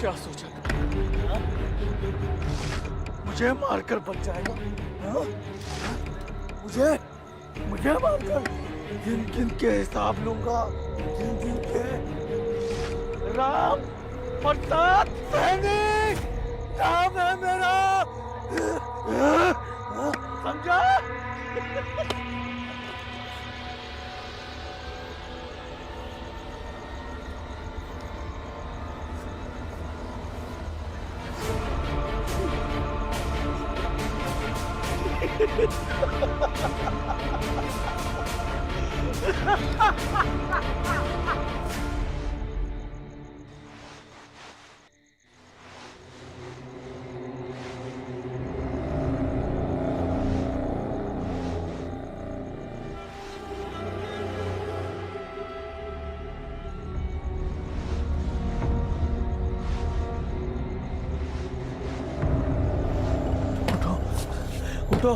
क्या सोचा था? मुझे मारकर बच जाएगा? हाँ? मुझे मुझे मारकर किन किन के हिसाब लूंगा? किन किन के? राम प्रताप सैनिक नाम है मेरा, समझा? उठो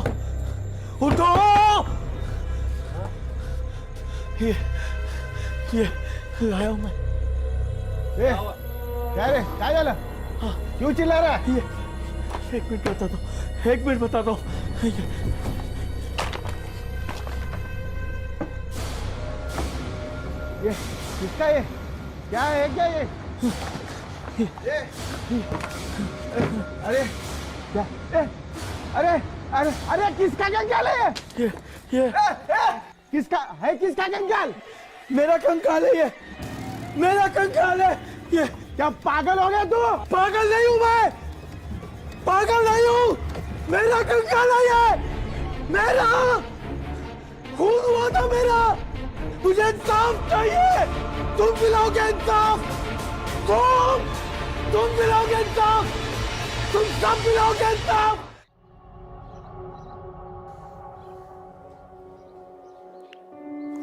उठो, ये लाया हूं मैं। क्या रे, क्या झालं? क्यों चिल्ला रहा है? ये 1 मिनट बता दो, 1 मिनट बता दो। ये किसका? ये क्या है? क्या ये? अरे क्या? अरे अरे अरे किसका कंकाल है ये किसका है? किसका कंकाल? मेरा कंकाल है, ये मेरा कंकाल है। ये क्या पागल हो गया तू? पागल नहीं हूं मैं, पागल नहीं हूं, मेरा कंकाल है ये, मेरा खून हुआ था मेरा। मुझे इंसाफ चाहिए, तुम दिलाओगे इंसाफ, तुम दिलाओगे इंसाफ, तुम सब दिलाओगे इंसाफ।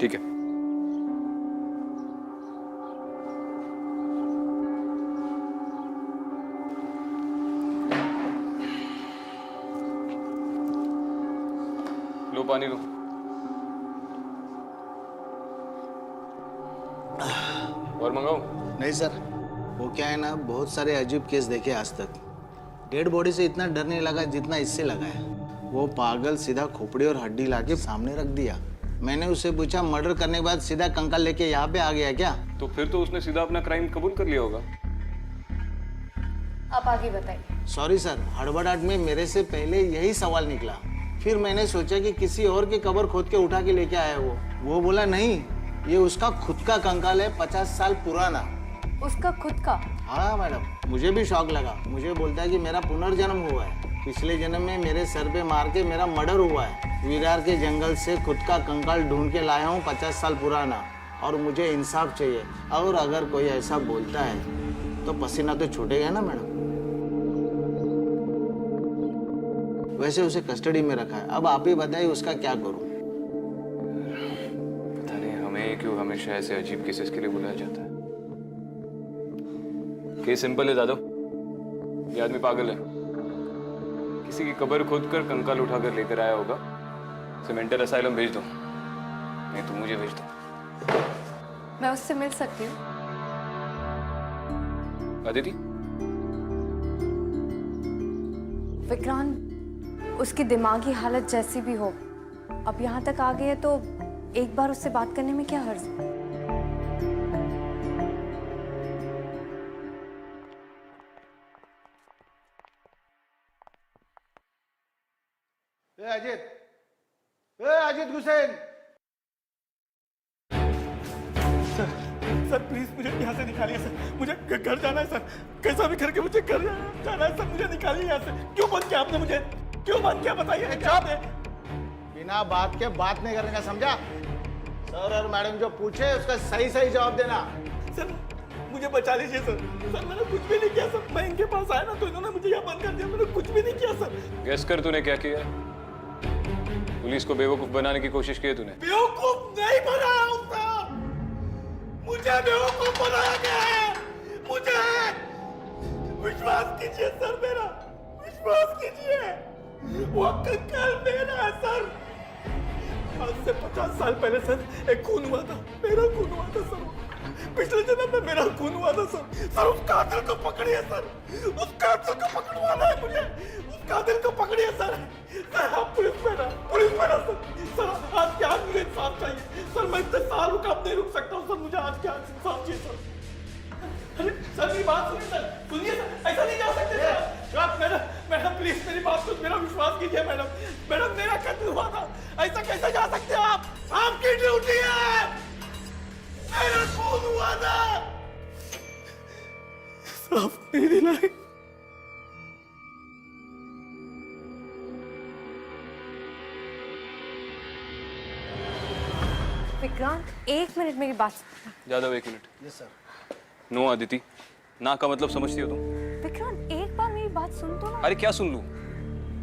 ठीक है, लो पानी लो। और मंगाओ? नहीं सर, वो क्या है ना, बहुत सारे अजीब केस देखे आज तक। डेड बॉडी से इतना डर नहीं लगा जितना इससे लगा है। वो पागल सीधा खोपड़ी और हड्डी लाके सामने रख दिया। मैंने उससे पूछा मर्डर करने के बाद सीधा कंकाल लेके यहाँ पे आ गया क्या? तो फिर तो उसने सीधा अपना क्राइम कबूल कर लिया होगा। आप आगे बताइए। सॉरी सर, हड़बड़ाहट में मेरे से पहले यही सवाल निकला। फिर मैंने सोचा कि किसी और की कब्र खोद के उठा के लेके आया वो बोला नहीं, ये उसका खुद का कंकाल है, 50 साल पुराना। उसका खुद का? हाँ मैडम, मुझे भी शौक लगा। मुझे बोलता है कि मेरा पुनर्जन्म हुआ है, पिछले जन्म में मेरे सर पे मार के मेरा मर्डर हुआ है। विरार के जंगल से खुद का कंकाल ढूंढ के लाया हूँ, 50 साल पुराना, और मुझे इंसाफ चाहिए। और अगर कोई ऐसा बोलता है तो पसीना तो छूटेगा ना मैडम। वैसे उसे कस्टडी में रखा है, अब आप ही बताइए उसका क्या करूं? पता नहीं हमें क्यों हमेशा ऐसे अजीब केसेस के लिए बुलाया जाता है। केस सिंपल है दादा, ये आदमी पागल है, किसी की कब्र खोद कर कंकाल उठाकर लेकर आया होगा। उसे मेंटल असाइलम भेज दो, नहीं तो मुझे भेज दो। मैं उससे मिल सकती हूँ? अदिति, विक्रांत, उसकी दिमागी हालत जैसी भी हो, अब यहाँ तक आ गई है तो एक बार उससे बात करने में क्या हर्ज है? अजित हुसैन, सर प्लीज मुझे यहाँ से निकालिए सर, मुझे घर जाना है सर, कैसा भी करके मुझे घर जाना है सर, मुझे निकालिए यहाँ से। क्यों बंद किया आपने मुझे, क्यों बंद किया बताइए? बिना बात के बात नहीं करने का, समझा? सर और मैडम जो पूछे उसका सही सही जवाब देना। सर मुझे बचा लीजिए सर, सर मैंने कुछ भी नहीं किया सर, मैं इनके पास आया ना तो इन्होंने मुझे यहाँ बंद कर दिया, मैंने कुछ भी नहीं किया सर। गेस कर तूने क्या किया? पुलिस को बेवकूफ बनाने की कोशिश की है तूने। बेवकूफ नहीं बनाया होता, मुझे बेवकूफ बनाया गया है, मुझे विश्वास कीजिए सर, मेरा विश्वास कीजिए, वो कंकाल मेरा है सर। आज से 50 साल पहले सर एक खून हुआ था, मेरा खून हुआ था सर। पिछले जन्म में मेरा खून हुआ था सर। सर उस कातिल को पकड़िए सर, उस कातिल को पकड़वाना है मुझे, उस कातिल को पकड़िए सर। सर आप पुलिस में ना सर। सर आज के आज मुझे इंसाफ चाहिए सर। मैं इतने साल रुका नहीं रुक सकता हूँ सर। मुझे आज के आज इंसाफ चाहिए सर। अरे सर मेरी बात सुनिए सर, सुनिए सर, ऐसा नहीं जा सकते सर। मैडम प्लीज मेरी बात सुन, मेरा विश्वास कीजिए मैडम। मैडम मेरा कत्ल हुआ था, ऐसा कैसे जा सकते हो आप? आपकी ड्यूटी है, मेरा खून हुआ था। साफ नहीं दिलाई। विक्रांत 1 मिनट मेरी बात सुन। Jadhav 1 minute. Yes sir. No Aditi, ना का मतलब समझती हो तुम? विक्रांत एक बार मेरी बात सुन तो ना। अरे क्या सुन लूं?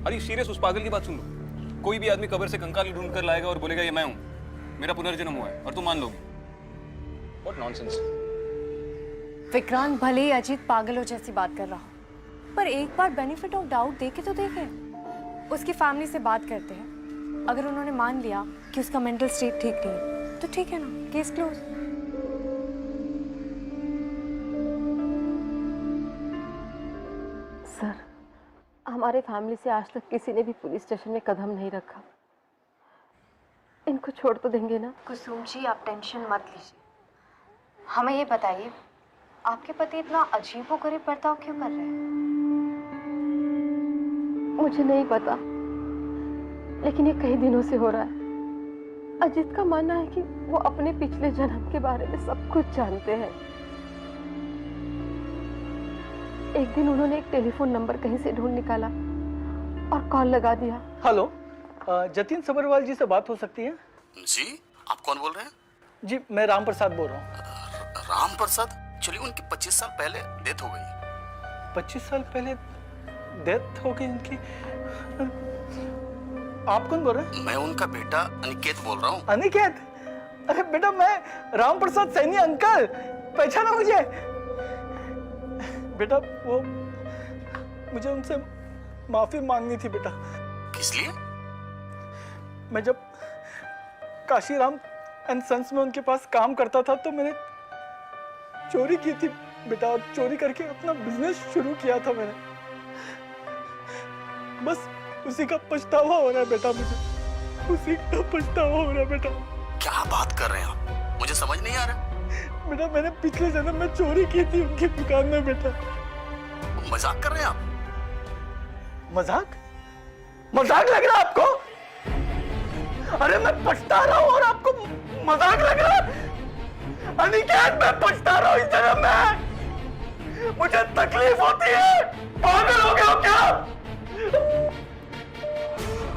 अरे सीरियस, उस पागल की बात सुन लो। कोई भी आदमी कब्र से कंकाल ढूंढ कर लाएगा और बोलेगा ये मैं हूं, मेरा पुनर्जन्म हुआ है, और तुम मान लोगी। What nonsense. विक्रांत भले ही अजीत पागलों जैसी बात कर रहा हो, पर एक बार बेनिफिट ऑफ डाउट देके तो देखे। उसकी फैमिली से बात करते हैं, अगर उन्होंने मान लिया कि उसका मेंटल स्टेट ठीक नहीं है तो ठीक है ना, केस क्लोज। सर, हमारे फैमिली से आज तक किसी ने भी पुलिस स्टेशन में कदम नहीं रखा। इनको छोड़ तो देंगे ना? कुसुम जी आप टेंशन मत लीजिए। हमें ये बताइए, आपके पति इतना अजीबोगरीब बर्ताव क्यों कर रहे हैं? मुझे नहीं पता, लेकिन ये कई दिनों से हो रहा है। अजीत का मानना है कि वो अपने पिछले जन्म के बारे में सब कुछ जानते हैं। एक दिन उन्होंने एक टेलीफोन नंबर कहीं से ढूंढ निकाला और कॉल लगा दिया। हेलो, जतिन सबरवाल जी से बात हो सकती है? जी, आप कौन बोल रहे हैं? जी मैं राम प्रसाद बोल रहा हूँ। राम प्रसाद? चलिए, उनकी 25 साल पहले डेथ हो गई। 25 साल पहले डेथ हो गई उनकी? आप कौन बोल रहे हैं? मैं उनका बेटा अनिकेत बोल रहा हूँ। अनिकेत? अरे बेटा मैं राम प्रसाद सैनी अंकल, पहचाना मुझे? बेटा वो मुझे उनसे माफी मांगनी थी बेटा। किस लिए? मैं जब काशीराम एंड सन्स में उनके पास काम करता था तो मैंने चोरी की थी बेटा, और चोरी करके अपना बिजनेस शुरू किया था मैंने। बस उसी का पछतावा हो रहा है बेटा मुझे, उसी का पछतावा हो रहा है बेटा। क्या बात कर रहे हैं आप? मुझे समझ नहीं आ रहा। बेटा मैंने पिछले जन्म में चोरी की थी उनकी दुकान में बेटा। मजाक कर रहे हैं आप? मजाक? मजाक लग रहा है आपको? अरे मैं पछता रहा हूँ और आपको मजाक लग रहा है? अनिकेत मैं पछता रहा हूँ इस जन्म में, मुझे तकलीफ होती है। पागल हो गए हो क्या?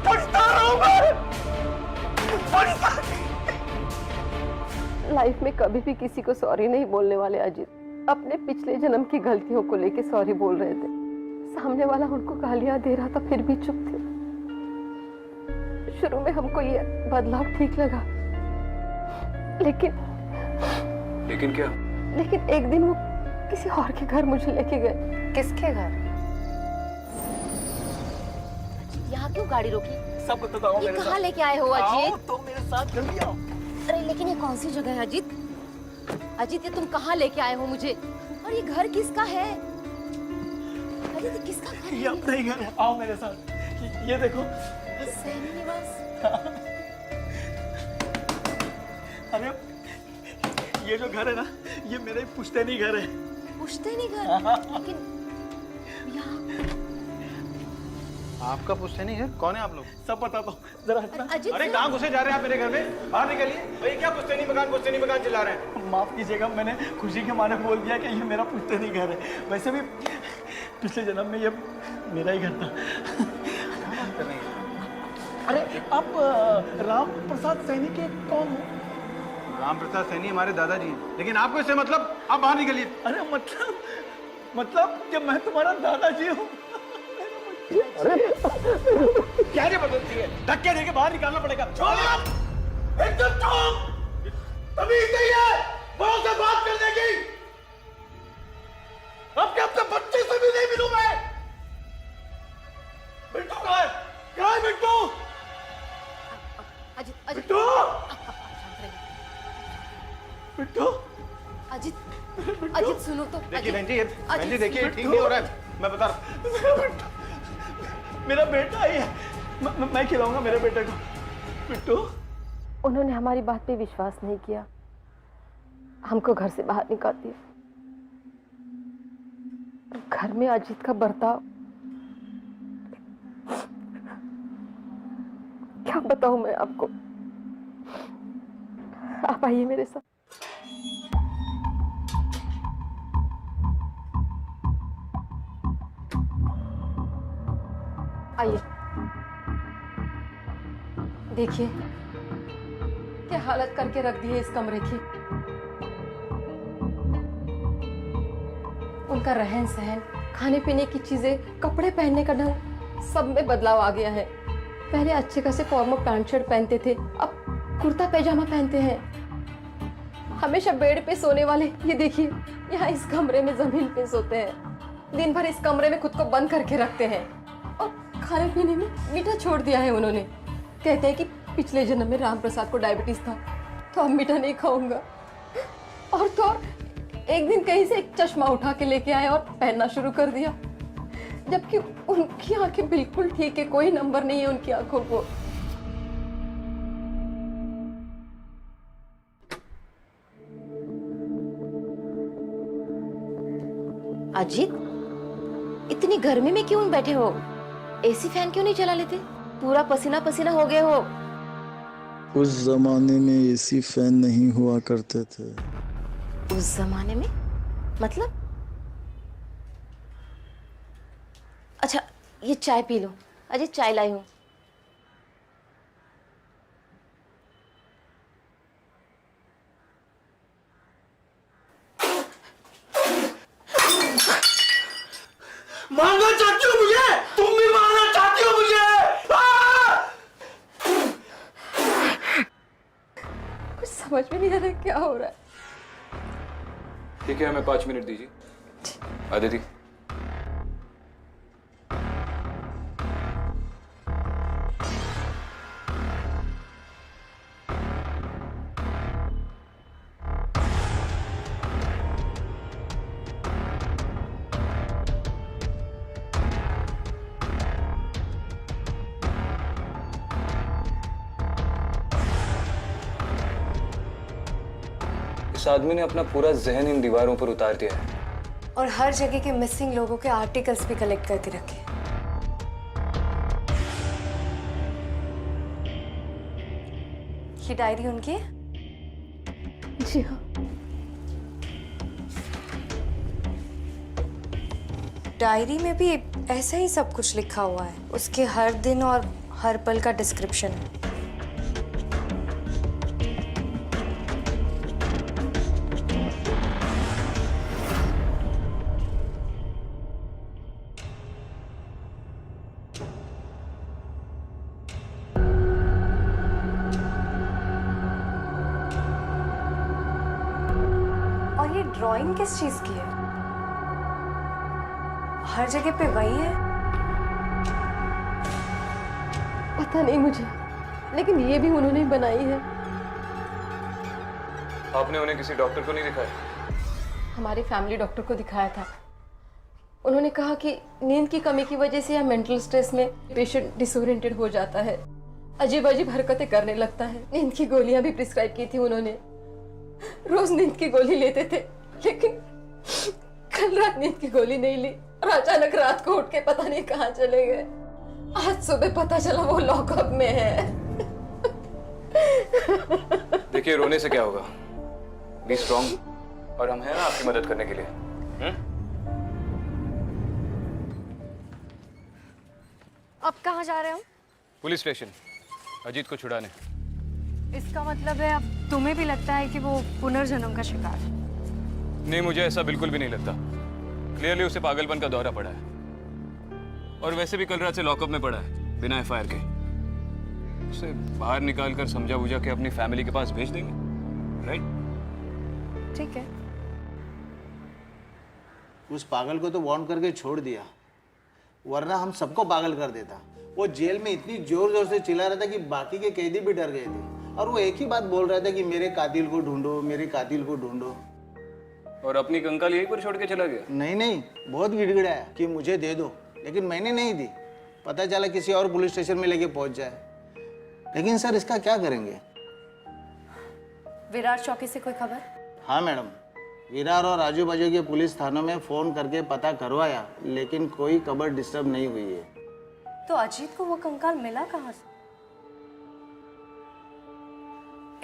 पछता रहा हूँ मैं, पछता। लाइफ में कभी भी किसी को सॉरी नहीं बोलने वाले अजीत अपने पिछले जन्म की गलतियों को लेके सॉरी बोल रहे थे। सामने वाला उनको गालियां दे रहा था फिर भी चुप थे। शुरू में हमको ये बदलाव ठीक लगा, लेकिन क्या? लेकिन एक दिन वो किसी और के घर मुझे लेके गए। किसके घर? यहाँ क्यों गाड़ी रोकी? सब बताओ ये मेरे कहाँ साथ। लेके आए हो अजीत? आओ तो मेरे साथ जल्दी आओ। अरे लेकिन ये कौन सी जगह है अजीत? अजीत ये तुम कहाँ लेके आए हो मुझे? और ये घर किसका है? अजीत ये किसका घर ये है? अपना ही घर है, आओ मेरे साथ। ये देखो। सैनी निवास। अरे ये जो घर है ना, ये मेरे पुश्तैनी घर है। पुश्तैनी घर? लेकिन यहाँ आपका पूछते नहीं है? कौन है आप लोग? सब बताता हूँ, जरा हटना। अजीत अरे कहाँ घुसे जा रहे हैं आप मेरे घर में? बाहर निकलिए। भाई क्या पुश्तैनी मकान चिल्ला रहे हैं? माफ कीजिएगा, मैंने खुशी के मारे बोल दिया कि ये मेरा पुश्तैनी घर है। वैसे भी पिछले जन्म में ये मेरा ही घर था। अरे आप राम प्रसाद सैनी के कौन हो? राम प्रसाद सैनी हमारे दादाजी हैं, लेकिन आपको इससे मतलब? आप बाहर निकलिए। अरे मतलब कि मैं तुम्हारा दादाजी हूँ? क्या जबरदस्ती है? धक्के देके बाहर निकालना पड़ेगा। एकदम चुप! तमीज नहीं है बड़ों से बात करने की। अब के अपने बच्चे से भी नहीं मिलूं मैं। बिट्टू कहाँ है? कहाँ है बिट्टू? अजीत अजीत बिट्टू! बिट्टू! अजीत सुनो तो। देखिए बहन जी, बहन जी अजीत, देखिए, ठीक नहीं हो रहा है, मैं बता रहा मेरा बेटा ही है, मैं खिलाऊंगा मेरे बेटे को। बिट्टू, उन्होंने हमारी बात पे विश्वास नहीं किया, हमको घर से बाहर निकाल दिया। घर में अजीत का बर्ताव क्या बताऊं मैं आपको। आप आइए मेरे साथ। आइए, देखिए क्या हालत करके रख दी है इस कमरे की। उनका रहन सहन, खाने पीने की चीजें, कपड़े पहनने का ढंग, सब में बदलाव आ गया है। पहले अच्छे खासे फॉर्मल पैंट शर्ट पहनते थे, अब कुर्ता पैजामा पहनते हैं। हमेशा बेड पे सोने वाले, ये देखिए यहाँ इस कमरे में जमीन पे सोते हैं। दिन भर इस कमरे में खुद को बंद करके रखते हैं और खाने पीने में मीठा छोड़ दिया है उन्होंने। कहते हैं कि पिछले जन्म में राम प्रसाद को डायबिटीज था तो अब मीठा नहीं खाऊंगा। और तो और एक दिन कहीं से एक चश्मा उठा के लेके आए और पहनना शुरू कर दिया, जबकि उनकी आंखें बिल्कुल ठीक है, कोई नंबर नहीं है उनकी आंखों को। अजीत, इतनी गर्मी में क्यों बैठे हो? एसी फैन क्यों नहीं चला लेते? पूरा पसीना पसीना हो गए हो। उस जमाने में एसी फैन नहीं हुआ करते थे। उस जमाने में मतलब? अच्छा ये चाय पी लो। अजय चाय लाई हूँ। मारना चाहती हो मुझे? तुम भी मारना चाहती हो मुझे? कुछ समझ में नहीं आ रहा क्या हो रहा है। ठीक है, हमें 5 मिनट दीजिए। आदिति, इस आदमी ने अपना पूरा जहन इन दीवारों पर उतार दिया है और हर जगह के मिसिंग लोगों के आर्टिकल्स भी कलेक्ट करके रखे। ये डायरी उनकी है? जी हाँ। डायरी में भी ऐसा ही सब कुछ लिखा हुआ है, उसके हर दिन और हर पल का डिस्क्रिप्शन है। और ये ड्राइंग किस चीज की है? हर जगह पे वही है। पता नहीं मुझे, लेकिन ये भी उन्होंने बनाई है। आपने उन्हें किसी डॉक्टर को नहीं दिखाया? हमारे फैमिली डॉक्टर को दिखाया था। उन्होंने कहा कि नींद की कमी की वजह से या मेंटल स्ट्रेस में पेशेंट डिसोरिएंटेड हो जाता है, अजीब अजीब हरकतें करने लगता है। नींद की गोलियां भी प्रिस्क्राइब की थी उन्होंने। रोज नींद की गोली लेते थे, लेकिन कल रात नींद की गोली नहीं ली और अचानक रात को उठ के पता नहीं कहाँ चले गए। आज सुबह पता चला वो लॉकअप में है। देखिए, रोने से क्या होगा? बी स्ट्रॉन्ग, और हम हैं ना आपकी मदद करने के लिए। अब कहाँ जा रहे हो? पुलिस स्टेशन, अजीत को छुड़ाने। इसका मतलब है अब तुम्हें भी लगता है कि वो पुनर्जन्म का शिकार है? नहीं, मुझे ऐसा बिल्कुल भी नहीं लगता। क्लियरली उसे पागलपन का दौरा पड़ा है, और वैसे भी कल रात से लॉकअप में पड़ा है बिना एफआईआर के। उसे बाहर निकाल कर समझा बुझा के अपनी फैमिली के पास भेज देंगे, राइट? ठीक है। उस पागल को तो वार्न करके छोड़ दिया, वरना हम सबको पागल कर देता। वो जेल में इतनी जोर जोर से चिल्ला रहा था कि बाकी के कैदी भी डर गए थे, और वो एक ही बात बोल रहा था कि मेरे कातिल को ढूंढो, मेरे कातिल को ढूंढो। और अपनी कंकाल यहीं पर छोड़ के चला गया? नहीं नहीं, बहुत गिड़गिड़ाया कि मुझे दे दो, लेकिन मैंने नहीं दी। पता चला किसी और पुलिस स्टेशन में लेके पहुंच जाए। लेकिन सर इसका क्या करेंगे? विरार चौकी से कोई खबर? हाँ मैडम, विरार और आजू बाजू के पुलिस थानों में फोन करके पता करवाया, लेकिन कोई खबर डिस्टर्ब नहीं हुई है। तो अजीत को वो कंकाल मिला कहाँ से?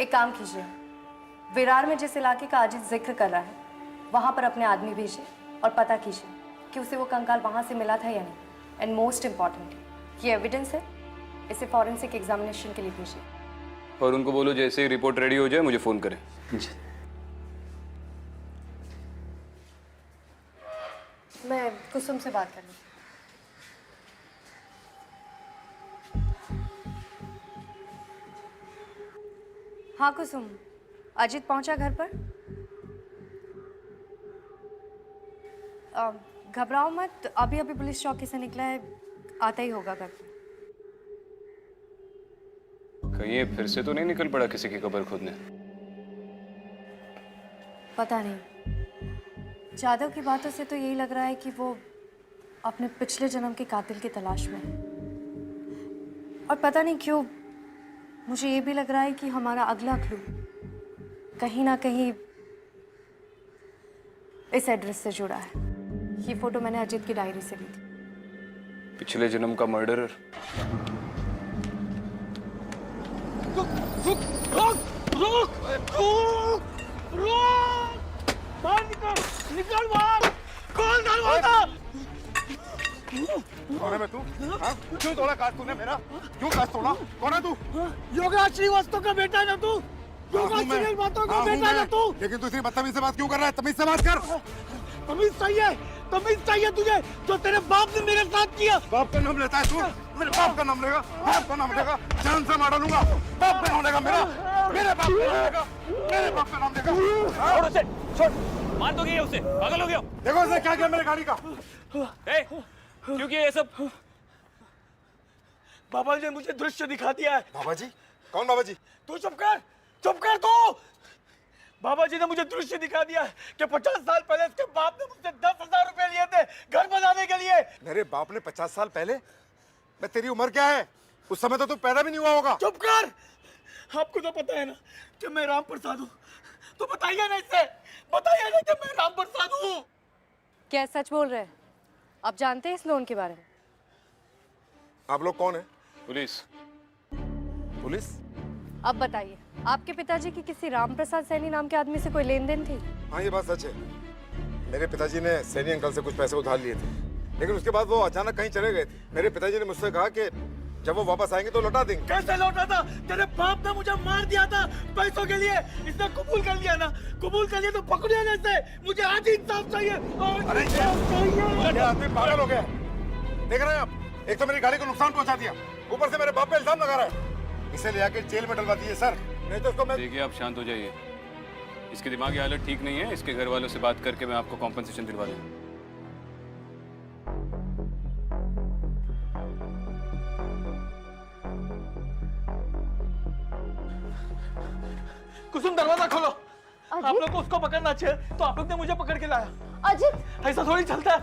एक काम कीजिए, विरार में जिस इलाके का अजीत जिक्र कर रहा है वहां पर अपने आदमी भेजिए और पता कीजिए कि उसे वो कंकाल वहां से मिला था या नहीं। एंड मोस्ट इम्पॉर्टेंट, ये एविडेंस है, इसे फॉरेंसिक एग्जामिनेशन के लिए भेजिए। और उनको बोलो जैसे ही रिपोर्ट रेडी हो जाए मुझे फोन करें। मैं कुसुम से बात कर लूँ। हाँ कुसुम, अजीत पहुंचा घर पर? घबराओ मत, अभी अभी पुलिस चौकी से निकला है, आता ही होगा घर पर। कहीं ये फिर से तो नहीं निकल पड़ा किसी की कब्र खोदने? पता नहीं, जादव की बातों से तो यही लग रहा है कि वो अपने पिछले जन्म के कातिल की तलाश में है। और पता नहीं क्यों मुझे ये भी लग रहा है कि हमारा अगला क्लू कहीं ना कहीं इस एड्रेस से जुड़ा है। ये फोटो मैंने अजीत की डायरी से ली थी। पिछले जन्म का मर्डरर। बाहर निकल बाहर। कौन दरवाजा? कौन है मैं? तू हाँ? क्यों तोड़ा काट तूने मेरा? क्यों काट तोड़ा? कौन है तू? योगराज श्रीवास्तव का बेटा है ना तू? योगराज श्रीवास्तव का बेटा है ना तू? लेकिन तू इतनी बदतमीज से बात क्यों कर रहा है? तमीज से बात कर। तमीज चाहिए, तमीज चाहिए तुझे, जो तेरे बाप ने मेरे साथ किया। बाप का नाम लेता है तू? मेरे बाप का नाम लेगा? बाप का नाम लेगा? जान से मार डालूंगा। बाप का नाम लेगा मेरा? मेरे बाप का नाम लेगा? मेरे बाप का नाम लेगा? छोड़ उसे, छोड़। मार दोगे उसे? पागल हो गया? देखो उसने क्या किया मेरे गाड़ी का। क्यों किया ये सब? बाबा जी ने मुझे दृश्य दिखा दिया है। बाबा जी? कौन बाबा जी? तू चुप कर तू। बाबा जी ने मुझे दृश्य दिखा दिया है कि 50 साल पहले इसके बाप ने मुझसे 10,000 रुपए लिए थे घर बनाने के लिए। मेरे बाप ने 50 साल पहले? मैं तेरी उम्र क्या है? उस समय तो तू पैदा भी नहीं हुआ होगा। चुप कर। आपको तो पता है ना कि मैं राम प्रसाद हूँ, तो बताइए ना इससे, बताइए ना कि मैं राम प्रसाद हूँ। क्या सच बोल रहे हैं? आप जानते हैं इस लोन के बारे में? आप लोग कौन है? पुलिस। पुलिस? अब बताइए, आपके पिताजी की किसी राम प्रसाद सैनी नाम के आदमी से कोई लेन देन थी? हाँ ये बात सच है। मेरे पिताजी ने सैनी अंकल से कुछ पैसे उधार लिए थे, लेकिन उसके बाद वो अचानक कहीं चले गए थे। मेरे पिताजी ने मुझसे कहा कि जब वो वापस आएंगे तो लौटा देंगे। कैसे लौटा था? तेरे बाप ने मुझे मार दिया था पैसों के लिए। इसने कबूल कर लिया ना? कबूल कर लिया तो पकड़िए ना इसे। मुझे आज ही इंसाफ चाहिए। अरे ये आदमी पागल हो गया। देख रहे हैं आप, एक तो मेरी गाड़ी को नुकसान पहुंचा दिया, ऊपर से मेरे बाप पे इल्जाम लगा रहा है। इसे ले आके जेल में डलवा दीजिए सर, नहीं तो उसको मैं। देखिए आप शांत हो जाइए, इसकी दिमागी हालत ठीक नहीं है। इसके घर वालों से बात करके मैं आपको कॉम्पनसेशन दिलवा दूंगा। कुसुम दरवाजा खोलो। आप लोग को उसको पकड़ना चाहिए, तो आप लोग ने मुझे पकड़ के लाया। अजीत, ऐसा थोड़ी चलता है।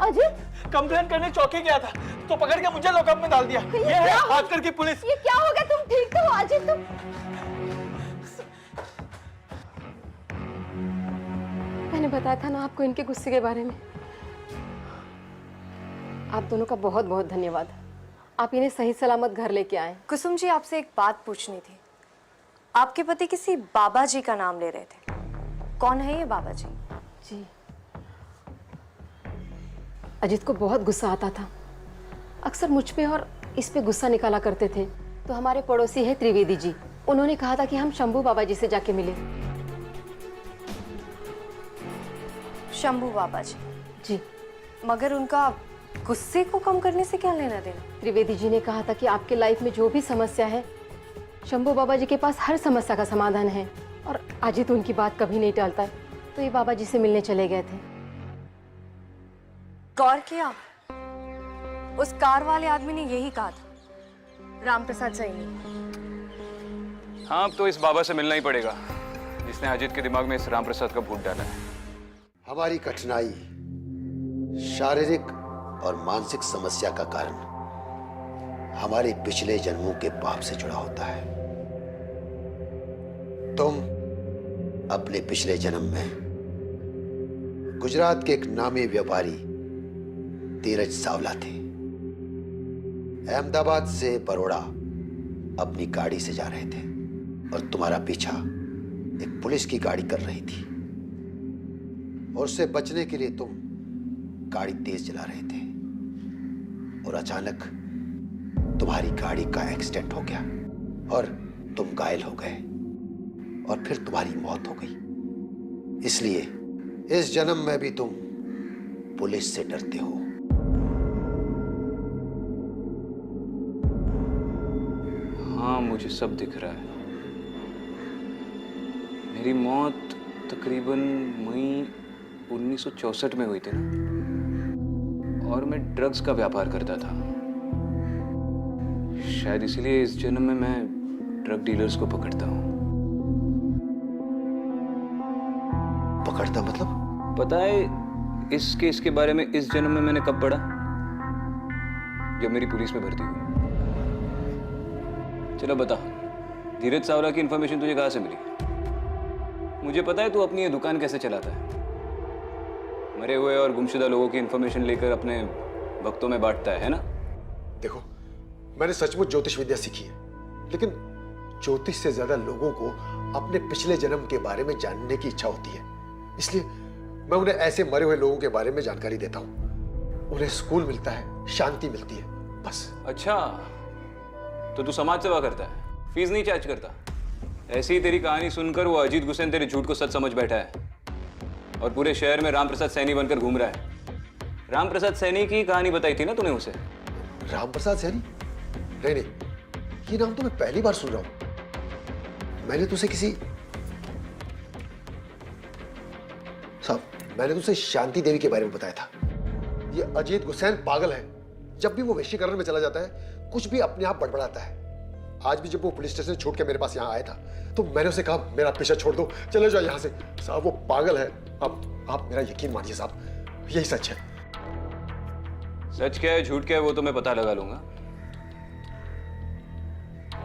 अजीत, कंप्लेन करने चौकी गया था, तो पकड़ के मुझे लॉकअप में डाल दिया। ये है आजकल की पुलिस। ये क्या हो गया? तुम ठीक तो हो अजीत? तुम मैंने बताया था ना आपको इनके गुस्से के बारे में। आप दोनों का बहुत बहुत धन्यवाद। आप इन्हें सही सलामत घर लेके आए। कुसुम जी, आपसे एक बात पूछनी थी। आपके पति किसी बाबा जी का नाम ले रहे थे, कौन है ये बाबा जी? जी, अजीत को बहुत गुस्सा आता था, अक्सर मुझ पे और इस पे गुस्सा निकाला करते थे। तो हमारे पड़ोसी है त्रिवेदी जी, उन्होंने कहा था कि हम शंभू बाबा जी से जाके मिले। शंभू बाबा जी? जी। मगर उनका गुस्से को कम करने से क्या लेना देना? त्रिवेदी जी ने कहा था कि आपके लाइफ में जो भी समस्या है, शंभू बाबा जी के पास हर समस्या का समाधान है। और अजीत उनकी बात कभी नहीं टालता, तो ये बाबा जी से मिलने चले गए थे। गौर किया, उस कार वाले आदमी ने यही कहा था, राम प्रसाद सैनी। हाँ, अब तो इस बाबा से मिलना ही पड़ेगा। जिसने अजीत के दिमाग में इस राम प्रसाद का भूत डाला है। हमारी कठिनाई शारीरिक और मानसिक समस्या का कारण हमारे पिछले जन्मों के पाप से जुड़ा होता है। तुम अपने पिछले जन्म में गुजरात के एक नामी व्यापारी धीरज सावला थे। अहमदाबाद से बड़ौदा अपनी गाड़ी से जा रहे थे और तुम्हारा पीछा एक पुलिस की गाड़ी कर रही थी, और उससे बचने के लिए तुम गाड़ी तेज चला रहे थे और अचानक तुम्हारी गाड़ी का एक्सीडेंट हो गया और तुम घायल हो गए और फिर तुम्हारी मौत हो गई। इसलिए इस जन्म में भी तुम पुलिस से डरते हो। हाँ, मुझे सब दिख रहा है। मेरी मौत तकरीबन मई 1964 में हुई थी ना, और मैं ड्रग्स का व्यापार करता था। शायद इसीलिए इस जन्म में मैं ड्रग डीलर्स को पकड़ता हूँ। पकड़ता मतलब? पता है इस केस के बारे में इस जन्म में मैंने कब पढ़ा? जब मेरी पुलिस में भर्ती हुई। चलो बता, धीरज सावला की इंफॉर्मेशन तुझे कहाँ से मिली? मुझे पता है तू अपनी ये दुकान कैसे चलाता है। मरे हुए और गुमशुदा लोगों की इंफॉर्मेशन लेकर अपने भक्तों में बांटता है ना? देखो, मैंने सचमुच ज्योतिष विद्या सीखी है, लेकिन ज्योतिष से ज्यादा लोगों को अपने पिछले जन्म के बारे में जानने की इच्छा होती है। इसलिए मैं उन्हें ऐसे मरे हुए लोगों के बारे में जानकारी देता हूँ। उन्हें सुकून मिलता है, शांति मिलती है, बस। अच्छा, तो तू समाज सेवा करता है, फीस नहीं चार्ज करता? ऐसी ही तेरी कहानी सुनकर वो अजीत गुस्सेन तेरे झूठ को सच समझ बैठा है और पूरे शहर में राम प्रसाद सैनी बनकर घूम रहा है। राम प्रसाद सैनी की कहानी बताई थी ना तूने उसे? राम प्रसाद सैनी? नहीं नहीं, ये नाम तो मैं पहली बार सुन रहा हूं। मैंने तुझे मैंने तुझे शांति देवी के बारे में बताया था। ये अजीत गुस्सेन पागल है। जब भी वो वशीकरण में चला जाता है, कुछ भी अपने आप बड़बड़ाता है। आज भी जब वो पुलिस स्टेशन छोड़ के मेरे पास यहाँ आया था, तो मैंने उसे कहा मेरा पीछा छोड़ दो, चले जाओ यहाँ से। साहब, वो पागल है। अब आप मेरा यकीन मानिए साहब, यही सच है। सच क्या है झूठ क्या है वो तो मैं पता लगा लूंगा,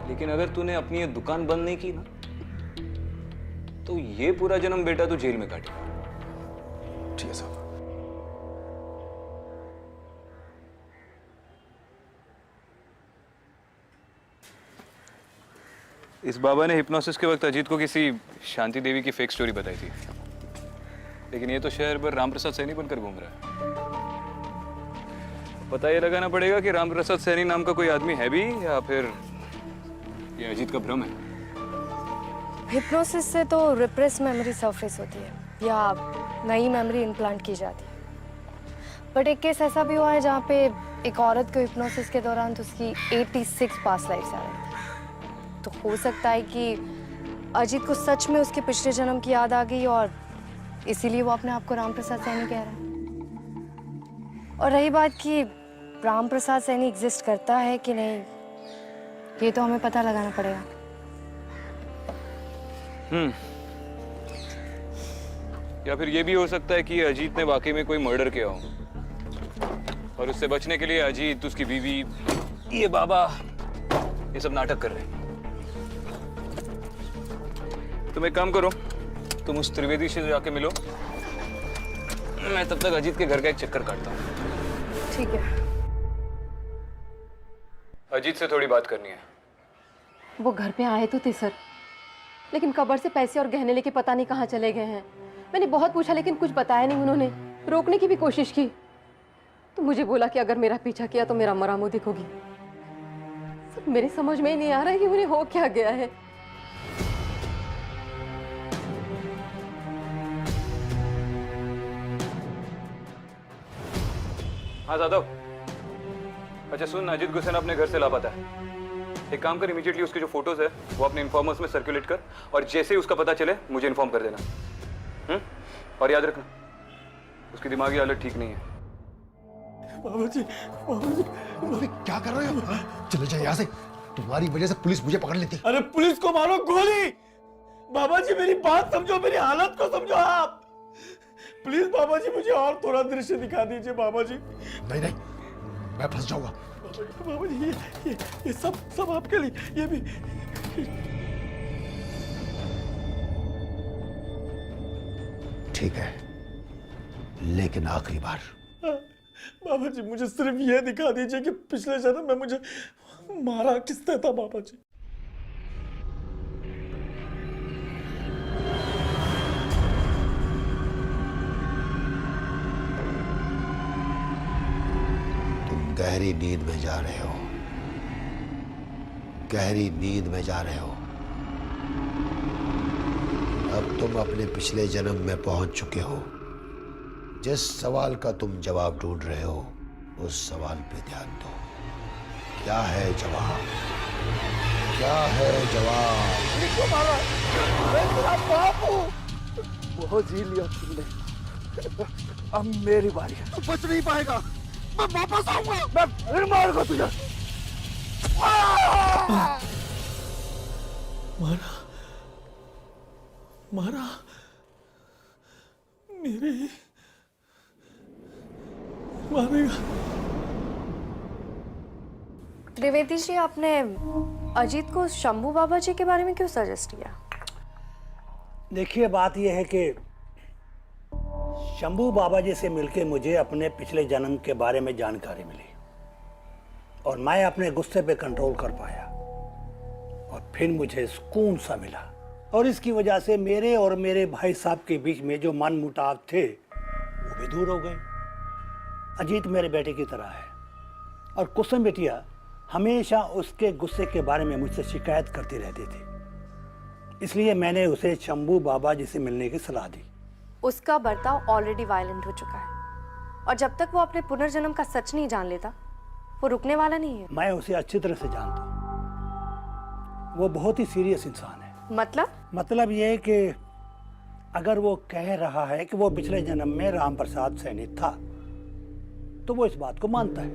लेकिन अगर तूने अपनी ये दुकान बंद नहीं की ना, तो ये पूरा जन्म बेटा तू जेल में काटेगा। ठीक है साहब। इस बाबा ने हिप्नोसिस के वक्त अजीत को किसी शांति देवी की फेक स्टोरी बताई थी, लेकिन ये तो शहर भर राम प्रसाद सैनी बनकर घूम रहा है। पता ये लगाना पड़ेगा कि राम प्रसाद सैनी नाम का कोई आदमी है भी, या फिर ये अजीत का भ्रम है। हिप्नोसिस से तो रिप्रेस मेमोरी सरफेस होती है या नई मेमोरी इम्प्लांट की जाती है। बट एक केस ऐसा भी हुआ है जहाँ पे एक औरत को हिप्नोसिस के दौरान तो उसकी 86 पास्ट लाइफ आ रही थी। तो हो सकता है कि अजीत को सच में उसके पिछले जन्म की याद आ गई और इसीलिए वो अपने आप को राम प्रसाद सैनी कह रहा है। और रही बात कि राम प्रसाद सैनी एग्जिस्ट करता है कि नहीं, ये तो हमें पता लगाना पड़ेगा। या फिर ये भी हो सकता है कि अजीत ने वाकई में कोई मर्डर किया हो और उससे बचने के लिए अजीत, उसकी बीवी, ये बाबा, ये सब नाटक कर रहे हैं। तुम एक काम करो, तुम उस त्रिवेदी से जाके मिलो, मैं तब तक अजीत के घर का एक चक्कर काटता हूँ। ठीक है। अजीत से थोड़ी बात करनी है। वो घर पे आए तो थे सर, लेकिन कब्र से पैसे और गहने लेके पता नहीं कहाँ चले गए हैं। मैंने बहुत पूछा लेकिन कुछ बताया नहीं उन्होंने। रोकने की भी कोशिश की तो मुझे बोला कि अगर मेरा पीछा किया तो मेरा मरा मुंह दिखोगी। सब मेरे समझ में ही नहीं आ रहा है कि उन्हें हो क्या गया है। हाँ जादव, अच्छा सुन, अजीत गुस्सेन अपने घर से लापता है। एक काम कर, इमीडिएटली उसके जो फोटोज है वो अपने इन्फॉर्मर्स में सर्कुलेट कर, और जैसे ही उसका पता चले मुझे इन्फॉर्म कर देना। और याद रखना, उसकी दिमागी हालत ठीक नहीं है। बाबूजी, क्या कर रहे हो? चले जाए यहाँ से, तुम्हारी वजह से पुलिस मुझे पकड़ लेती। अरे पुलिस को मारो गोली, बाबा जी मेरी बात समझो, मेरी हालत को समझो आप। प्लीज बाबा जी मुझे और थोड़ा दृश्य दिखा दीजिए बाबा जी। नहीं नहीं, मैं फंस जाऊंगा। बाबा जी ये सब आपके लिए, ये भी। ठीक है, लेकिन आखिरी बार। बाबा जी मुझे सिर्फ ये दिखा दीजिए कि पिछले जन्म में मुझे मारा किसने था बाबा जी। तुम गहरी नींद में जा रहे हो, गहरी नींद में जा रहे हो। अब तुम अपने पिछले जन्म में पहुंच चुके हो। जिस सवाल का तुम जवाब ढूंढ रहे हो, उस सवाल पे ध्यान दो। क्या है जवाब? क्या है जवाब? किसको मारा? मैं तेरा बाप हूँ। बहुत जी लिया तुमने, अब मेरी बारी है। तू बच नहीं पाएगा, मैं वापस आऊंगा। मैं फिर मारूंगा तुझे। मारा मारा मेरे मारेगा। त्रिवेदी जी, आपने अजीत को शंभू बाबा जी के बारे में क्यों सजेस्ट किया? देखिए, बात यह है कि शंभू बाबा जी से मिलके मुझे अपने पिछले जन्म के बारे में जानकारी मिली और मैं अपने गुस्से पे कंट्रोल कर पाया और फिर मुझे सुकून सा मिला। और इसकी वजह से मेरे और मेरे भाई साहब के बीच में जो मन मुटाव थे वो भी दूर हो गए। अजीत मेरे बेटे की तरह है और कुसुम बिटिया हमेशा उसके गुस्से के बारे में मुझसे शिकायत करती रहती थी। इसलिए मैंने उसे शंभू बाबा जी से मिलने की सलाह दी। उसका बर्ताव ऑलरेडी वायलेंट हो चुका है और जब तक वो अपने पुनर्जन्म का सच नहीं जान लेता, वो रुकने वाला नहीं है। मैं उसे अच्छी तरह से जानता हूँ। वो बहुत ही सीरियस इंसान है। मतलब ये है कि अगर वो कह रहा है कि वो पिछले जन्म में राम प्रसाद सैनी था, तो वो इस बात को मानता है।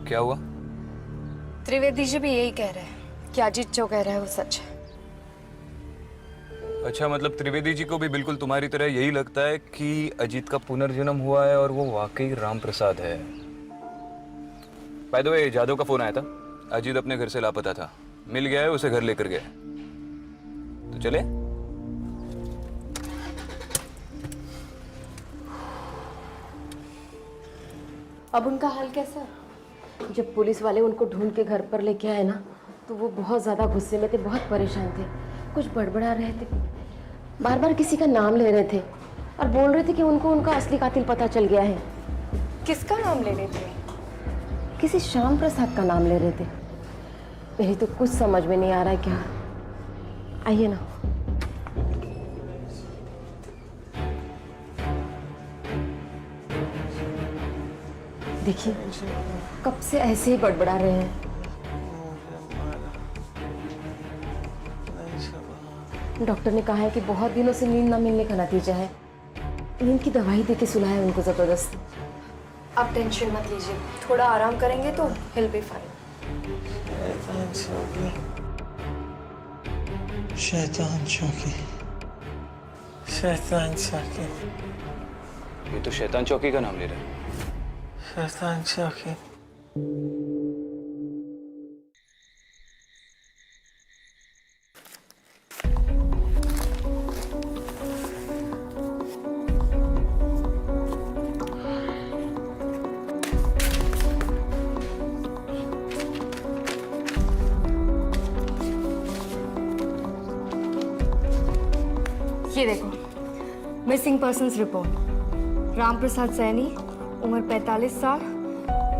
क्या हुआ? त्रिवेदी जी भी यही कह रहे हैं कि अजीत जो कह रहा है वो सच है। अच्छा, मतलब त्रिवेदी जी को भी बिल्कुल तुम्हारी तरह यही लगता है कि अजीत का पुनर्जन्म हुआ है और वो वाकई राम प्रसाद है। बाय द वे, जादव का फोन आया था। अजीत अपने घर से लापता था, मिल गया है, उसे घर लेकर गए। तो चले? अब उनका हाल कैसा है? जब पुलिस वाले उनको ढूंढ के घर पर लेके आए ना, तो वो बहुत ज़्यादा गुस्से में थे, बहुत परेशान थे, कुछ बड़बड़ा रहे थे, बार बार किसी का नाम ले रहे थे और बोल रहे थे कि उनको उनका असली कातिल पता चल गया है। किसका नाम ले रहे थे? किसी श्याम प्रसाद का नाम ले रहे थे। मेरी तो कुछ समझ में नहीं आ रहा है क्या। आइए ना। देखिए, कब से ऐसे ही बड़बड़ा रहे हैं। डॉक्टर ने कहा है कि बहुत दिनों से नींद ना मिलने का नतीजा है। नींद की दवाई देके सुलाया उनको जबरदस्त। आप टेंशन मत लीजिए, थोड़ा आराम करेंगे तो he'll be fine। शैतान चौकी, शैतान चौकी, ये तो शैतान चौकी का नाम ले रहा है। शैतान चौकी। ये देखो, missing persons report. Ram Prasad Saini, उम्र 45 साल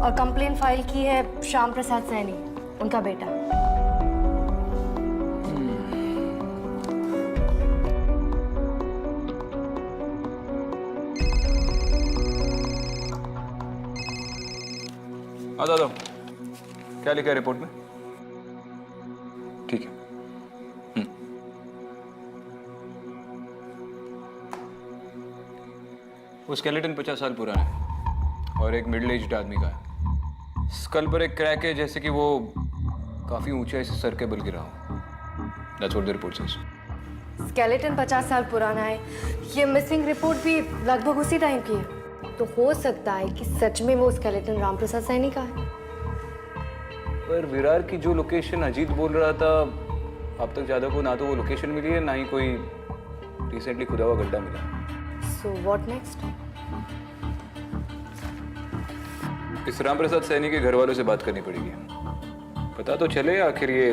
और कंप्लेंट फाइल की है श्याम प्रसाद सैनी, उनका बेटा। हाँ दादा, क्या लिखा है रिपोर्ट में? ठीक है। वो स्केलेटन 50 साल पुराना है और एक मिडिल एज्ड आदमी का है। स्कल पर एक क्रैक है, जैसे कि वो काफी ऊंचाई से सर के बल गिरा हो। That's what the report says. Skeleton 50 साल पुराना है। ये मिसिंग रिपोर्ट भी लगभग उसी टाइम की है। तो हो सकता है कि सच में वो स्केलेटन रामप्रसाद सैनी का है। पर विरार की जो लोकेशन अजीत बोल रहा था, अब तक ज्यादा को ना तो वो लोकेशन मिली है, ना ही कोई रिसेंटली खुदा हुआ गड्ढा मिला। So what next? इस रामप्रसाद सैनी के घर वालों से बात करनी पड़ेगी। पता तो चले आखिर ये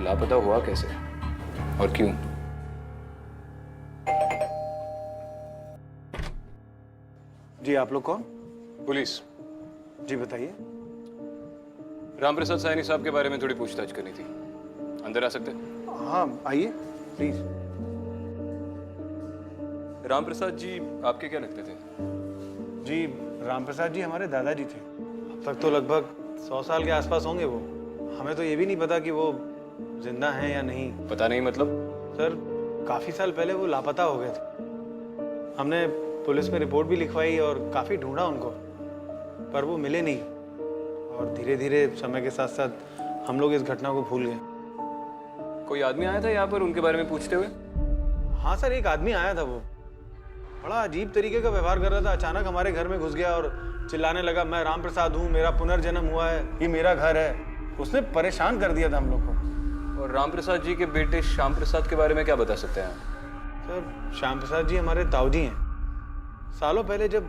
लापता हुआ कैसे और क्यों। जी आप लोग कौन? पुलिस। जी बताइए। रामप्रसाद सैनी साहब के बारे में थोड़ी पूछताछ करनी थी। अंदर आ सकते? हाँ आइए प्लीज। रामप्रसाद जी आपके क्या लगते थे? जी रामप्रसाद जी हमारे दादाजी थे। अब तक तो लगभग 100 साल के आसपास होंगे वो। हमें तो ये भी नहीं पता कि वो जिंदा हैं या नहीं। पता नहीं मतलब? सर काफी साल पहले वो लापता हो गए थे। हमने पुलिस में रिपोर्ट भी लिखवाई और काफी ढूंढा उनको, पर वो मिले नहीं। और धीरे धीरे समय के साथ साथ हम लोग इस घटना को भूल गए। कोई आदमी आया था यहाँ पर उनके बारे में पूछते हुए? हाँ सर, एक आदमी आया था। वो बड़ा अजीब तरीके का व्यवहार कर रहा था। अचानक हमारे घर में घुस गया और चिल्लाने लगा, मैं रामप्रसाद हूँ, मेरा पुनर्जन्म हुआ है, ये मेरा घर है। उसने परेशान कर दिया था हम लोग को। और रामप्रसाद जी के बेटे श्याम प्रसाद के बारे में क्या बता सकते हैं? सर श्याम प्रसाद जी हमारे ताऊजी हैं। सालों पहले जब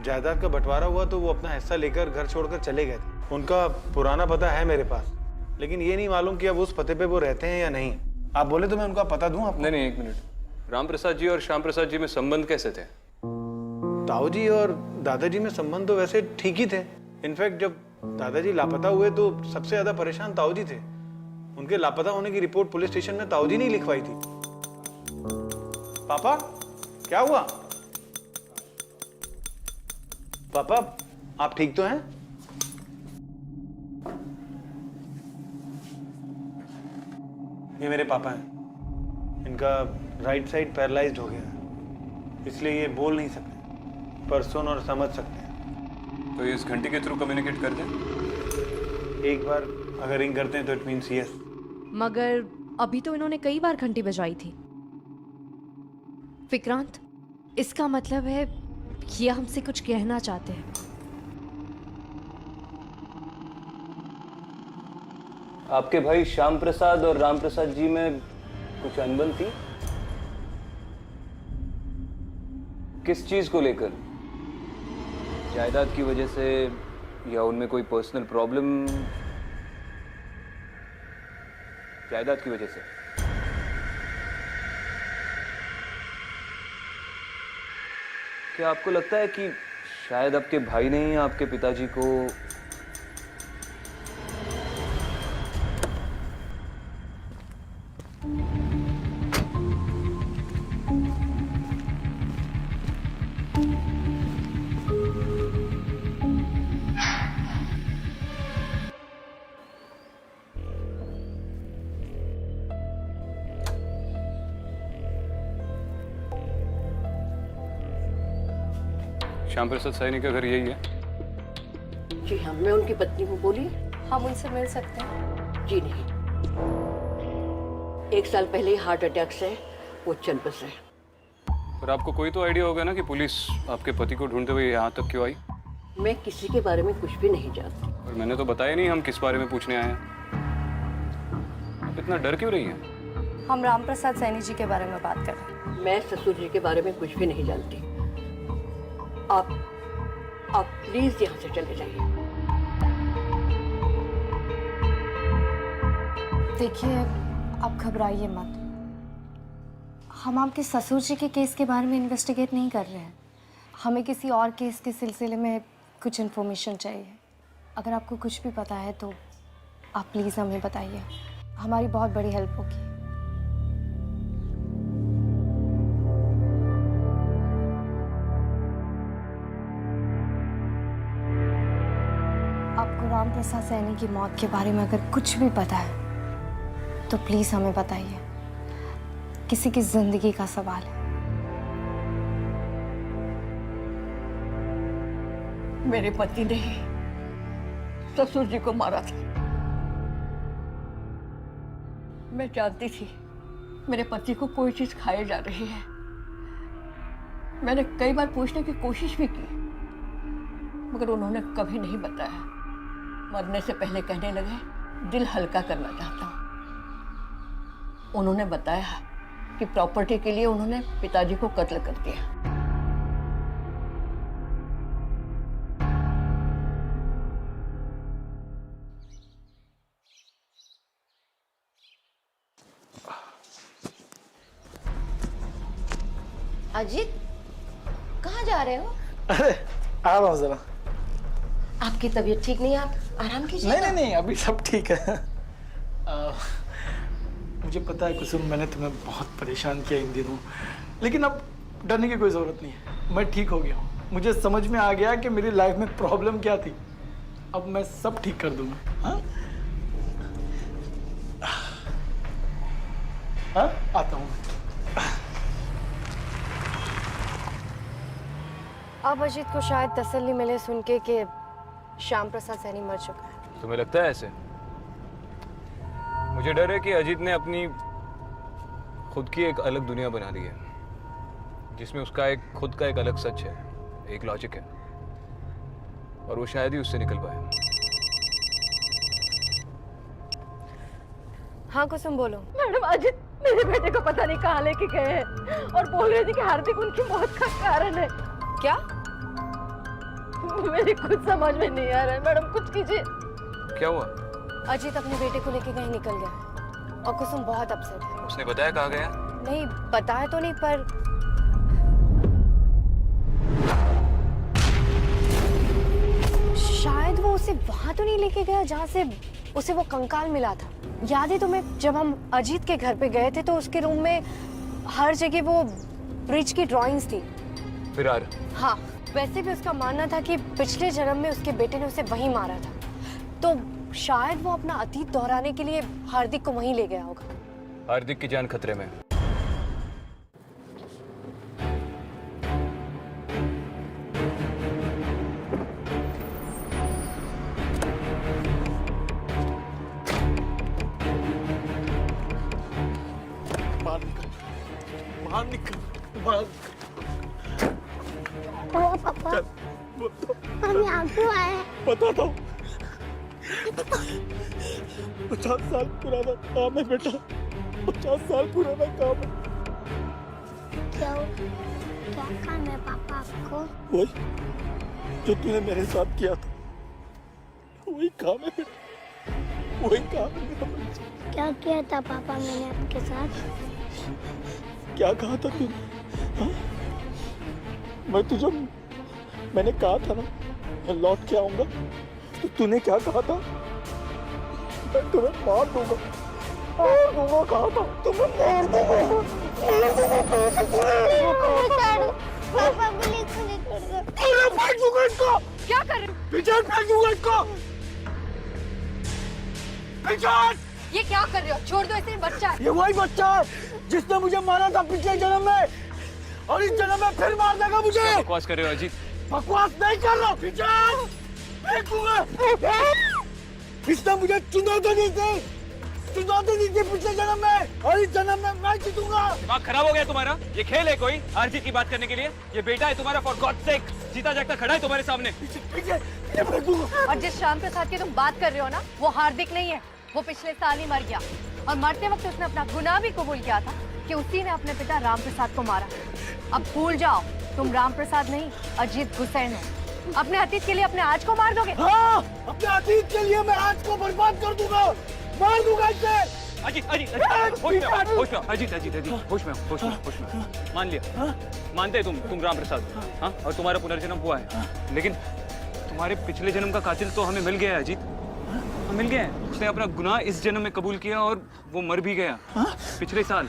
जायदाद का बंटवारा हुआ तो वो अपना हिस्सा लेकर घर छोड़कर चले गए थे। उनका पुराना पता है मेरे पास, लेकिन ये नहीं मालूम कि अब उस पते पे वो रहते हैं या नहीं। आप बोले तो मैं उनका पता दूं आपको? नहीं, एक मिनट। रामप्रसाद जी और श्याम प्रसाद जी में संबंध कैसे थे? ताऊजी और दादाजी में संबंध तो वैसे ठीक ही थे। इनफैक्ट जब दादाजी लापता हुए तो सबसे ज्यादा परेशान ताऊजी थे। उनके लापता होने की रिपोर्ट पुलिस स्टेशन में ताऊजी ने लिखवाई थी। पापा क्या हुआ? पापा आप ठीक तो हैं? ये मेरे पापा हैं। इनका राइट साइड पैरालाइज्ड हो गया है, इसलिए ये बोल नहीं सकते, पर सुन और समझ सकते हैं। तो इस घंटी के थ्रू कम्युनिकेट कर दें? एक बार अगर रिंग करते हैं तो इट मीन्स यस। मगर अभी तो इन्होंने कई बार घंटी बजाई थी। विक्रांत, इसका मतलब है ये हमसे कुछ कहना चाहते हैं। आपके भाई श्याम प्रसाद और राम प्रसाद जी में कुछ अनबन थी? किस चीज को लेकर? जायदाद की वजह से या उनमें कोई पर्सनल प्रॉब्लम? जायदाद की वजह से। क्या आपको लगता है कि शायद आपके भाई ने ही आपके पिताजी को श्याम प्रसाद सैनी का घर यही है? जी हाँ, मैं उनकी पत्नी हूँ। बोलिए। हम उनसे मिल सकते हैं? जी नहीं, 1 साल पहले ही हार्ट अटैक से वो चल बसे। पर आपको कोई तो आइडिया होगा ना कि पुलिस आपके पति को ढूंढते हुए यहाँ तक क्यों आई? मैं किसी के बारे में कुछ भी नहीं जानती। और मैंने तो बताया नहीं हम किस बारे में पूछने आए हैं। आप इतना डर क्यों रही हैं? हम रामप्रसाद सैनी जी के बारे में बात कर रहे हैं। मैं ससुर जी के बारे में कुछ भी नहीं जानती। आप प्लीज यहाँ से चले जाइए। देखिए, आप घबराइए मत। हम आपके ससुर जी के केस के बारे में इन्वेस्टिगेट नहीं कर रहे हैं। हमें किसी और केस के सिलसिले में कुछ इन्फॉर्मेशन चाहिए। अगर आपको कुछ भी पता है तो आप प्लीज़ हमें बताइए, हमारी बहुत बड़ी हेल्प होगी। आपको रामप्रसाद सैनी की मौत के बारे में अगर कुछ भी पता है तो प्लीज़ हमें बताइए। किसी की जिंदगी का सवाल है। मेरे पति ने ही ससुर जी को मारा था। मैं जानती थी मेरे पति को कोई चीज खाई जा रही है। मैंने कई बार पूछने की कोशिश भी की, मगर उन्होंने कभी नहीं बताया। मरने से पहले कहने लगे दिल हल्का करना चाहता हूं। उन्होंने बताया कि प्रॉपर्टी के लिए उन्होंने पिताजी को कत्ल कर दिया। अजीत, कहाँ जा रहे हो? अरे आ रहा हूँ जरा। आपकी तबीयत ठीक नहीं है, आप आराम कीजिए। नहीं नहीं नहीं, अभी सब ठीक है। मुझे पता है कुसुम, मैंने तुम्हें बहुत परेशान किया इन दिनों, लेकिन अब डरने की कोई जरूरत नहीं है। मैं ठीक हो गया हूँ। मुझे समझ में आ गया कि मेरी लाइफ में प्रॉब्लम क्या थी। अब मैं सब ठीक कर दूंगा। हाँ, आता हूँ। अब अजीत को शायद तसल्ली मिले सुन के कि श्याम प्रसाद सैनी मर चुका है। तुम्हें लगता है ऐसे? मुझे डर है कि अजीत ने अपनी खुद की एक अलग दुनिया बना ली है, जिसमें उसका एक खुद का एक अलग सच है, एक लॉजिक है, और वो शायद ही उससे निकल पाए। हाँ कुसुम, बोलो। मैडम, अजीत मेरे बेटे को पता नहीं कहाँ लेके गए हैं और बोल रहे थे कि हार्दिक उनकी मौत का कारण है। क्या? मेरी कुछ समझ में नहीं आ रहा है मैडम, कुछ कीजिए। क्या हुआ? अजीत अपने बेटे को लेके कहीं निकल गया और कुसुम बहुत अपसेट है। उसने बताया कहाँ गया? नहीं बताया तो नहीं, पर शायद वो उसे वहां तो नहीं लेके गया जहाँ से उसे वो कंकाल मिला था। याद है तुम्हें, जब हम अजीत के घर पे गए थे तो उसके रूम में हर जगह वो ब्रिज की ड्राइंग्स थी। विरार? हाँ, वैसे भी उसका मानना था कि पिछले जन्म में उसके बेटे ने उसे वहीं मारा था, तो शायद वो अपना अतीत दोहराने के लिए हार्दिक को वहीं ले गया होगा। हार्दिक की जान खतरे में। बाहर निकल, बाहर। पापा, हम यहाँ क्यों आए? बताता हूँ। 50 साल पुराना काम है बेटा, 50 साल पुराना काम है। क्या काम है पापा आपको? वही जो तूने मेरे साथ किया था, वही काम है बेटा, वही काम है मेरा बच्चा। क्या किया था पापा मैंने आपके साथ? क्या कहा था तूने? हाँ? मैंने कहा था ना मैं लौट के आऊंगा, तो तूने क्या कहा था? मैं तुम्हें मार दूंगा कहा था। तुम्हें मार दूंगा। पापा प्लीज मुझे छोड़ दो। अरे फेंक दूंगा इसको। क्या कर रहे हो? पीछे फेंक दूंगा इसको। पीछे। ये क्या कर रहे हो? छोड़ दो इसे, बच्चा है। ये वही बच्चा है जिसने मुझे मारा था पिछले जन्म में, और इस जन्म में फिर मार देगा मुझे। बकवास कर रहे हो अजीत? बकवास नहीं कर रहा। पीछे फेंक दूंगा। इसने मुझे चुनौती दी थी पिछले जन्म में, और इस जन्म में मैं जीतूंगा। दिमाग खराब हो गया तुम्हारा? ये खेल है कोई हार जीत की बात करने के लिए? ये बेटा है तुम्हारा, फॉर गॉड सेक, जीता जागता खड़ा है तुम्हारे सामने। और जिस श्याम प्रसाद की तुम बात कर रहे हो ना, वो हार्दिक नहीं है, वो पिछले साल ही मर गया, और मरते वक्त उसने अपना गुनाह भी कबूल किया था कि उसी ने अपने पिता राम प्रसाद को मारा। अब भूल जाओ, तुम राम प्रसाद नहीं अजीत हुसैन हो। अपने अतीत के लिए अपने आज को मार दोगे? हाँ, अपने अतीत के लिए मैं आज को बर्बाद कर दूंगा, मार दूंगा इसे। अजीत होश में मान लिया, मानते हैं तुम राम प्रसाद, हाँ, और तुम्हारा पुनर्जन्म हुआ है, लेकिन तुम्हारे पिछले जन्म का कातिल तो हमें मिल गया है अजीत, हम मिल गए हैं। उसने अपना गुनाह इस जन्म में कबूल किया और वो मर भी गया पिछले साल।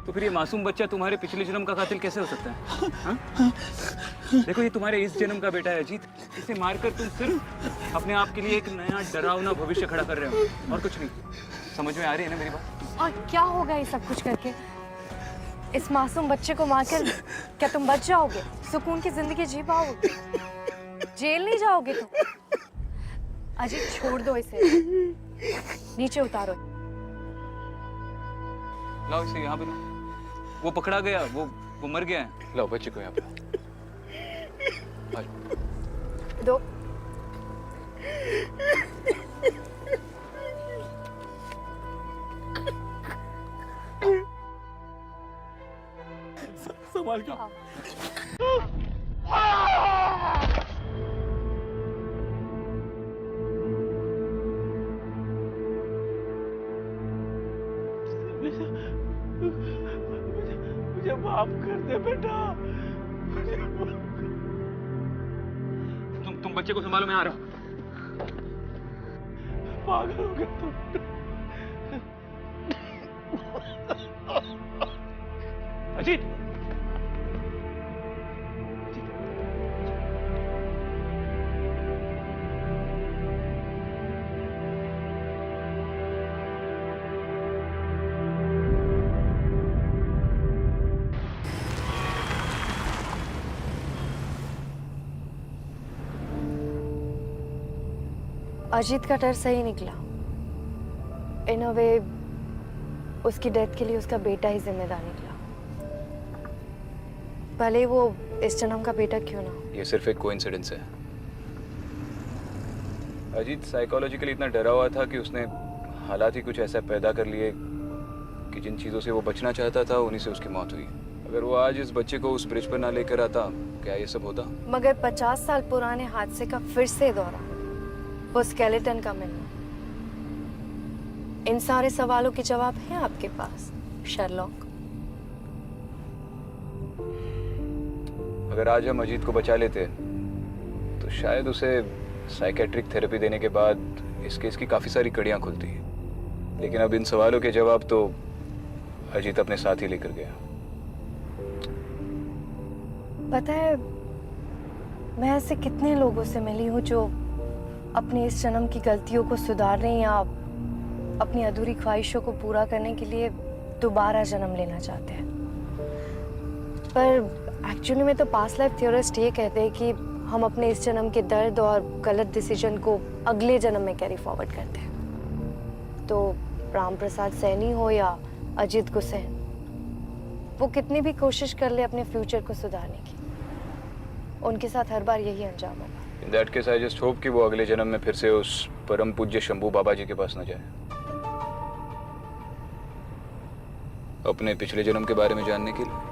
तो फिर ये मासूम बच्चा तुम्हारे पिछले जन्म का कातिल कैसे हो सकता है? हाँ? देखो, ये तुम्हारे इस जन्म का बेटा है अजीत, इसे मारकर तुम सिर्फ अपने आप के लिए एक नया डरावना भविष्य खड़ा कर रहे हो, और कुछ नहीं। समझ में आ रही है ना मेरी बात? और क्या होगा ये सब कुछ करके? इस मासूम बच्चे को मारकर क्या तुम बच जाओगे? सुकून की जिंदगी जी पाओगे? जेल नहीं जाओगे तुम? अजीत छोड़ दो इसे, नीचे उतारो। लाओ इसे यहाँ पे लो। वो पकड़ा गया, वो मर गया है। लाओ बच्चे को यहाँ पे। दो। संभाल के। मुझे माफ कर दे बेटा। तुम बच्चे को संभालो, मैं आ रहा हूँ। पागल हो गया तुम। अजीत, अजीत का डर सही निकला। इन अ वे उसकी डेथ के लिए उसका बेटा ही जिम्मेदार निकला, भले वो इस जन्म का बेटा क्यों ना हो। ये सिर्फ एक कोइंसिडेंस है। अजीत साइकोलॉजिकली इतना डरा हुआ था कि उसने हालात ही कुछ ऐसा पैदा कर लिए कि जिन चीज़ों से वो बचना चाहता था उन्हीं से उसकी मौत हुई। अगर वो आज इस बच्चे को उस ब्रिज पर ना लेकर आता, क्या ये सब होता? मगर 50 साल पुराने हादसे का फिर से दौरा, वो स्केलेटन का मिलना, इन सारे सवालों के जवाब हैं आपके पास शर्लॉक? अगर आज हम अजीत को बचा लेते तो शायद उसे साइकेट्रिक थेरेपी देने के बाद इस केस की काफ़ी सारी कड़ियाँ खुलती। लेकिन अब इन सवालों के जवाब तो अजीत अपने साथ ही लेकर गया। पता है, मैं ऐसे कितने लोगों से मिली हूँ जो अपनी इस जन्म की गलतियों को सुधारने या अपनी अधूरी ख्वाहिशों को पूरा करने के लिए दोबारा जन्म लेना चाहते हैं। पर एक्चुअली में तो पास्ट लाइफ थ्योरिस्ट ये कहते हैं कि हम अपने इस जन्म के दर्द और गलत डिसीजन को अगले जन्म में कैरी फॉरवर्ड करते हैं। तो राम प्रसाद सैनी हो या अजीत गुस्सेन, वो कितनी भी कोशिश कर ले अपने फ्यूचर को सुधारने की, उनके साथ हर बार यही अंजाम होगा। In that case, I just hope कि वो अगले जन्म में फिर से उस परम पूज्य शंभू बाबा जी के पास न जाए, अपने पिछले जन्म के बारे में जानने के लिए।